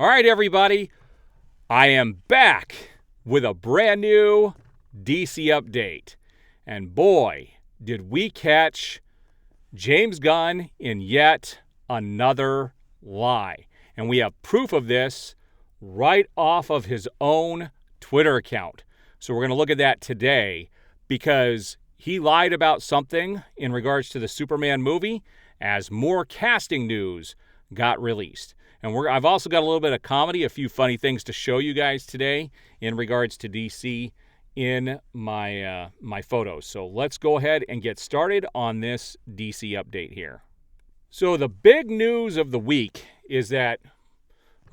All right, everybody, I am back with a brand new DC update. And boy, did we catch James Gunn in yet another lie. And we have proof of this right off of his own Twitter account. So we're going to look at that today because he lied about something in regards to the Superman movie as more casting news got released. And I've also got a little bit of comedy, a few funny things to show you guys today in regards to DC in my photos. So let's go ahead and get started on this DC update here. So the big news of the week is that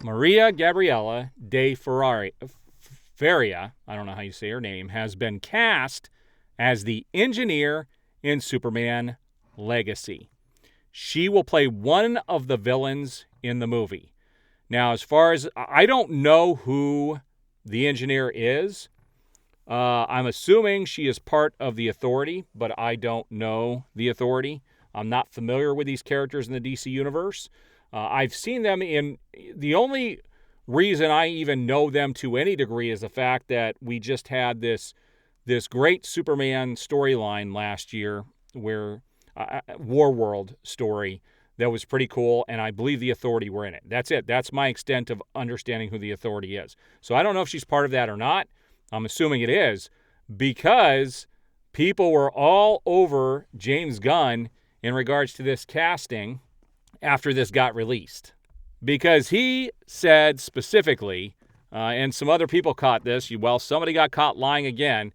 Maria Gabriella de Faria, I don't know how you say her name, has been cast as the engineer in Superman Legacy. She will play one of the villains in the movie. Now, as far as, I don't know who the engineer is. I'm assuming she is part of the Authority, but I don't know the Authority. I'm not familiar with these characters in the DC universe. I've seen them in, the only reason I even know them to any degree is the fact that we just had this great Superman storyline last year where War World story that was pretty cool, and I believe the Authority were in it. That's it. That's my extent of understanding who the Authority is. So I don't know if she's part of that or not. I'm assuming it is because people were all over James Gunn in regards to this casting after this got released. Because he said specifically, and some other people caught this, somebody got caught lying again,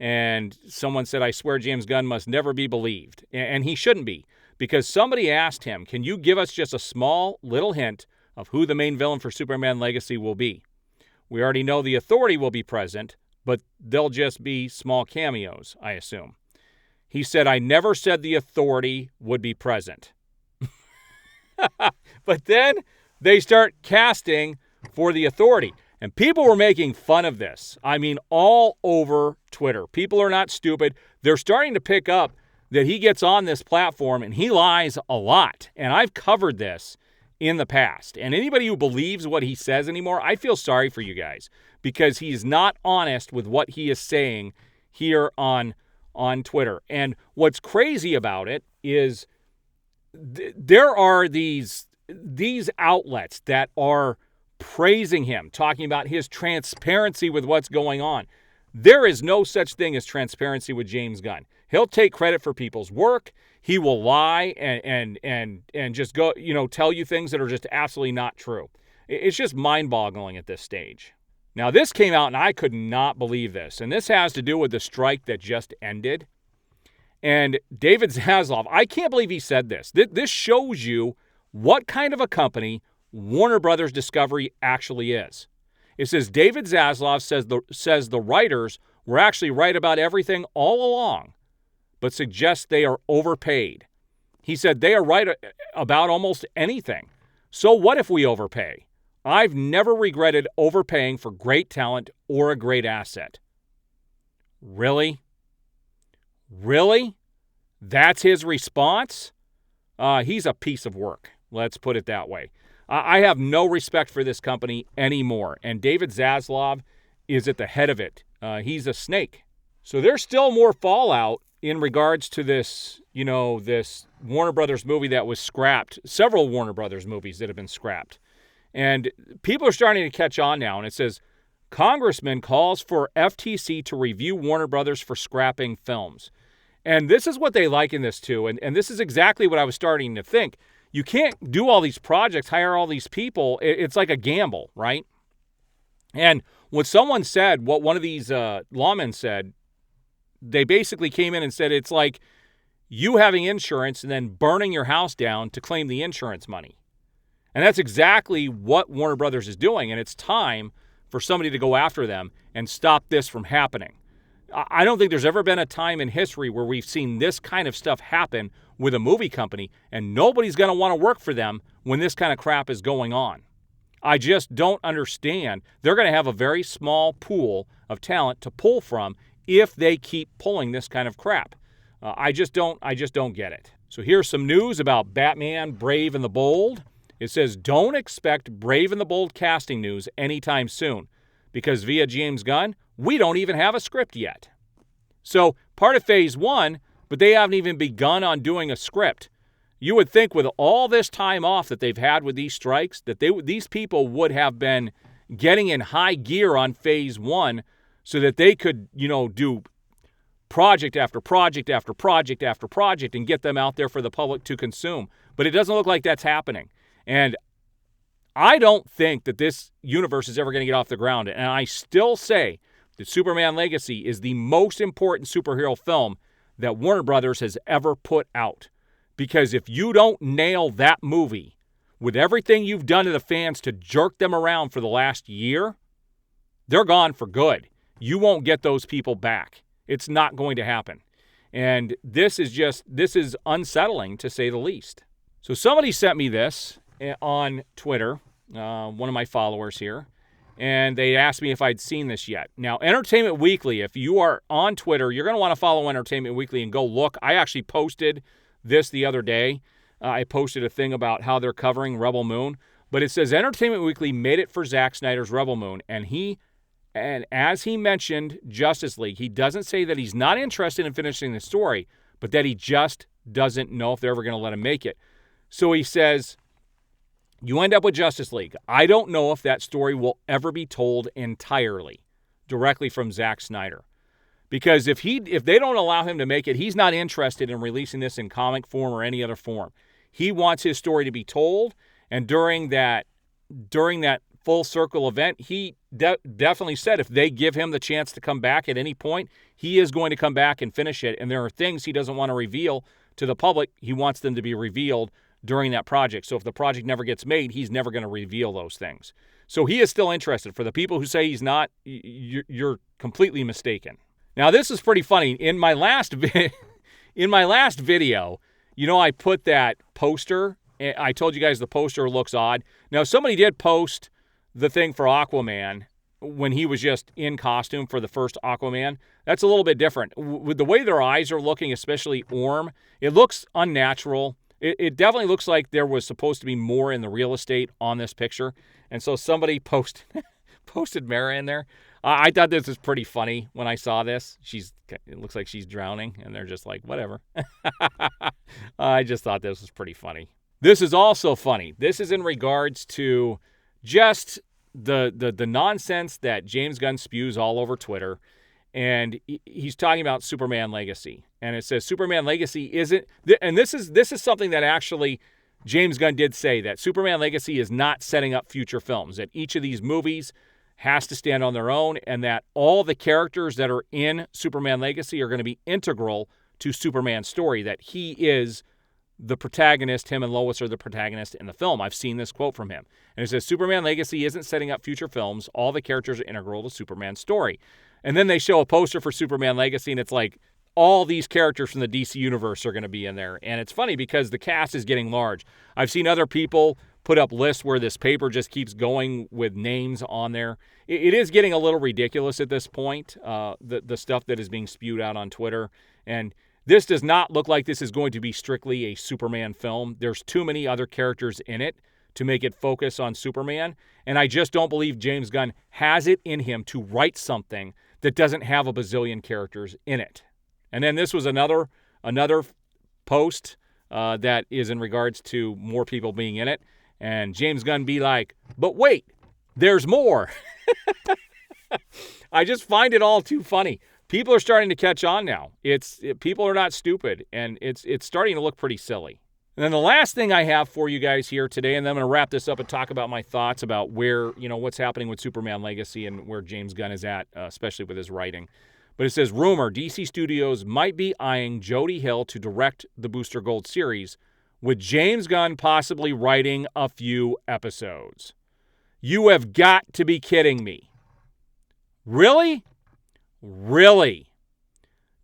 and someone said, I swear James Gunn must never be believed. And he shouldn't be, because somebody asked him, can you give us just a small little hint of who the main villain for Superman Legacy will be? We already know the Authority will be present, but they'll just be small cameos, I assume. He said, I never said the Authority would be present. But then they start casting for the Authority. And people were making fun of this. I mean, all over Twitter. People are not stupid. They're starting to pick up that he gets on this platform and he lies a lot. And I've covered this in the past. And anybody who believes what he says anymore, I feel sorry for you guys because he's not honest with what he is saying here on Twitter. And what's crazy about it is there are these outlets that are praising him, talking about his transparency with what's going on. There is no such thing as transparency with James Gunn. He'll take credit for people's work. He will lie and just go, tell you things that are just absolutely not true. It's just mind-boggling at this stage. Now, this came out, and I could not believe this. And this has to do with the strike that just ended. And David Zaslav, I can't believe he said this. This shows you what kind of a company Warner Brothers Discovery actually is. It says David Zaslav says the writers were actually right about everything all along, but suggests they are overpaid. He said they are right about almost anything. So what if we overpay? I've never regretted overpaying for great talent or a great asset. Really? Really? That's his response? He's a piece of work. Let's put it that way. I have no respect for this company anymore. And David Zaslav is at the head of it. He's a snake. So there's still more fallout in regards to this, this Warner Brothers movie that was scrapped. Several Warner Brothers movies that have been scrapped. And people are starting to catch on now. And it says, Congressman calls for FTC to review Warner Brothers for scrapping films. And this is what they liken this to. And this is exactly what I was starting to think. You can't do all these projects, hire all these people. It's like a gamble, right? And what someone said, what one of these lawmen said, they basically came in and said it's like you having insurance and then burning your house down to claim the insurance money. And that's exactly what Warner Brothers is doing. And it's time for somebody to go after them and stop this from happening. I don't think there's ever been a time in history where we've seen this kind of stuff happen with a movie company, and nobody's going to want to work for them when this kind of crap is going on. I just don't understand. They're going to have a very small pool of talent to pull from if they keep pulling this kind of crap. I just don't get it. So here's some news about Batman Brave and the Bold. It says, don't expect Brave and the Bold casting news anytime soon, because via James Gunn, we don't even have a script yet. So part of phase 1, but they haven't even begun on doing a script. You would think with all this time off that they've had with these strikes, that these people would have been getting in high gear on phase 1 so that they could, do project after project after project after project and get them out there for the public to consume. But it doesn't look like that's happening. And I don't think that this universe is ever going to get off the ground. And I still say that Superman Legacy is the most important superhero film that Warner Brothers has ever put out. Because if you don't nail that movie with everything you've done to the fans to jerk them around for the last year, they're gone for good. You won't get those people back. It's not going to happen. And this is unsettling, to say the least. So somebody sent me this on Twitter, one of my followers here, and they asked me if I'd seen this yet. Now, Entertainment Weekly, if you are on Twitter, you're going to want to follow Entertainment Weekly and go look. I actually posted this the other day. I posted a thing about how they're covering Rebel Moon, but it says Entertainment Weekly made it for Zack Snyder's Rebel Moon, and as he mentioned Justice League, he doesn't say that he's not interested in finishing the story, but that he just doesn't know if they're ever going to let him make it. So he says, you end up with Justice League. I don't know if that story will ever be told entirely directly from Zack Snyder. Because if they don't allow him to make it, he's not interested in releasing this in comic form or any other form. He wants his story to be told, and during that full circle event, he definitely said if they give him the chance to come back at any point, he is going to come back and finish it. And there are things he doesn't want to reveal to the public. He wants them to be revealed during that project. So if the project never gets made, he's never going to reveal those things. So he is still interested. For the people who say he's not, you're completely mistaken. Now, this is pretty funny. In my last video, I put that poster. I told you guys the poster looks odd. Now, somebody did post the thing for Aquaman when he was just in costume for the first Aquaman. That's a little bit different. With the way their eyes are looking, especially Orm, it looks unnatural. It definitely looks like there was supposed to be more in the real estate on this picture. And so somebody posted Mara in there. I thought this was pretty funny when I saw this. It looks like she's drowning, and they're just like, whatever. I just thought this was pretty funny. This is also funny. This is in regards to just the nonsense that James Gunn spews all over Twitter. And he's talking about Superman Legacy. And it says Superman Legacy isn't, and this is something that actually James Gunn did say, that Superman Legacy is not setting up future films, that each of these movies has to stand on their own, and that all the characters that are in Superman Legacy are going to be integral to Superman's story, that he is the protagonist, him and Lois are the protagonist in the film. I've seen this quote from him. And it says, Superman Legacy isn't setting up future films. All the characters are integral to Superman's story. And then they show a poster for Superman Legacy, and it's like all these characters from the DC universe are going to be in there. And it's funny because the cast is getting large. I've seen other people put up lists where this paper just keeps going with names on there. It is getting a little ridiculous at this point, the stuff that is being spewed out on Twitter. And this does not look like this is going to be strictly a Superman film. There's too many other characters in it to make it focus on Superman. And I just don't believe James Gunn has it in him to write something that doesn't have a bazillion characters in it. And then this was another post that is in regards to more people being in it. And James Gunn be like, but wait, there's more. I just find it all too funny. People are starting to catch on now. People are not stupid, and it's starting to look pretty silly. And then the last thing I have for you guys here today, and then I'm going to wrap this up and talk about my thoughts about where, what's happening with Superman Legacy and where James Gunn is at, especially with his writing. But it says, rumor, DC Studios might be eyeing Jody Hill to direct the Booster Gold series, with James Gunn possibly writing a few episodes. You have got to be kidding me. Really? Really?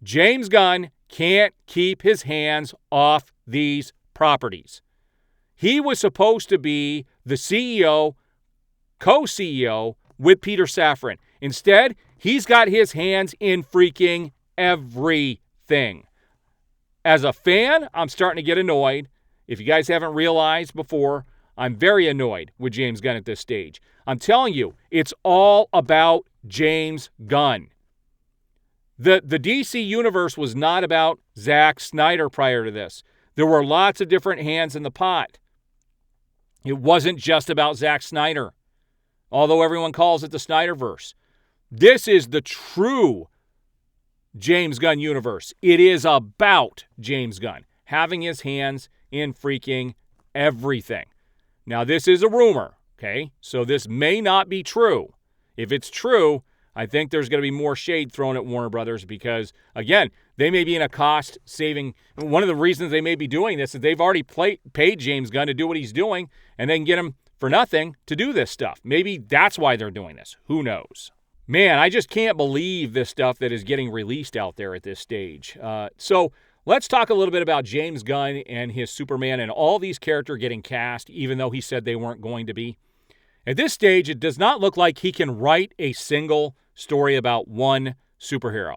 James Gunn can't keep his hands off these properties. He was supposed to be the CEO, co-CEO with Peter Safran. Instead, he's got his hands in freaking everything. As a fan, I'm starting to get annoyed. If you guys haven't realized before, I'm very annoyed with James Gunn at this stage. I'm telling you, it's all about James Gunn. The DC universe was not about Zack Snyder prior to this. There were lots of different hands in the pot. It wasn't just about Zack Snyder, although everyone calls it the Snyderverse. This is the true James Gunn universe. It is about James Gunn having his hands in freaking everything. Now, this is a rumor, okay? So this may not be true. If it's true, I think there's going to be more shade thrown at Warner Brothers because, again, they may be in a cost-saving. One of the reasons they may be doing this is they've already paid James Gunn to do what he's doing, and they can get him for nothing to do this stuff. Maybe that's why they're doing this. Who knows? Man, I just can't believe this stuff that is getting released out there at this stage. So let's talk a little bit about James Gunn and his Superman and all these characters getting cast, even though he said they weren't going to be. At this stage, it does not look like he can write a single story about one superhero.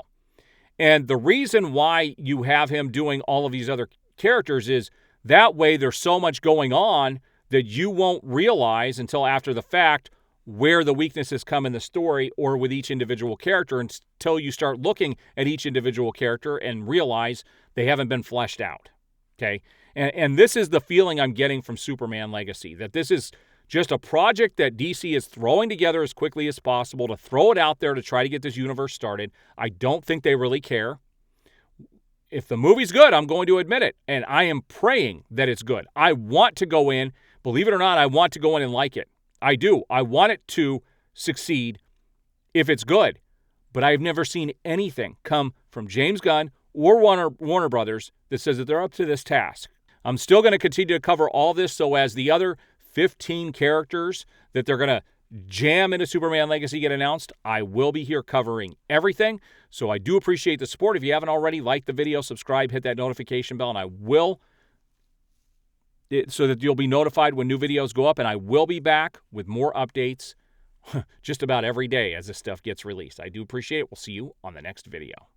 And the reason why you have him doing all of these other characters is that way there's so much going on that you won't realize until after the fact where the weaknesses come in the story or with each individual character until you start looking at each individual character and realize they haven't been fleshed out. Okay? And this is the feeling I'm getting from Superman Legacy, that this is just a project that DC is throwing together as quickly as possible to throw it out there to try to get this universe started. I don't think they really care. If the movie's good, I'm going to admit it, and I am praying that it's good. I want to go in, believe it or not, I want to go in and like it. I do. I want it to succeed if it's good. But I've never seen anything come from James Gunn or Warner Brothers that says that they're up to this task. I'm still going to continue to cover all this so as the other 15 characters that they're going to jam into Superman Legacy get announced, I will be here covering everything. So I do appreciate the support. If you haven't already, like the video, subscribe, hit that notification bell, and I will, so that you'll be notified when new videos go up, and I will be back with more updates just about every day as this stuff gets released. I do appreciate it. We'll see you on the next video.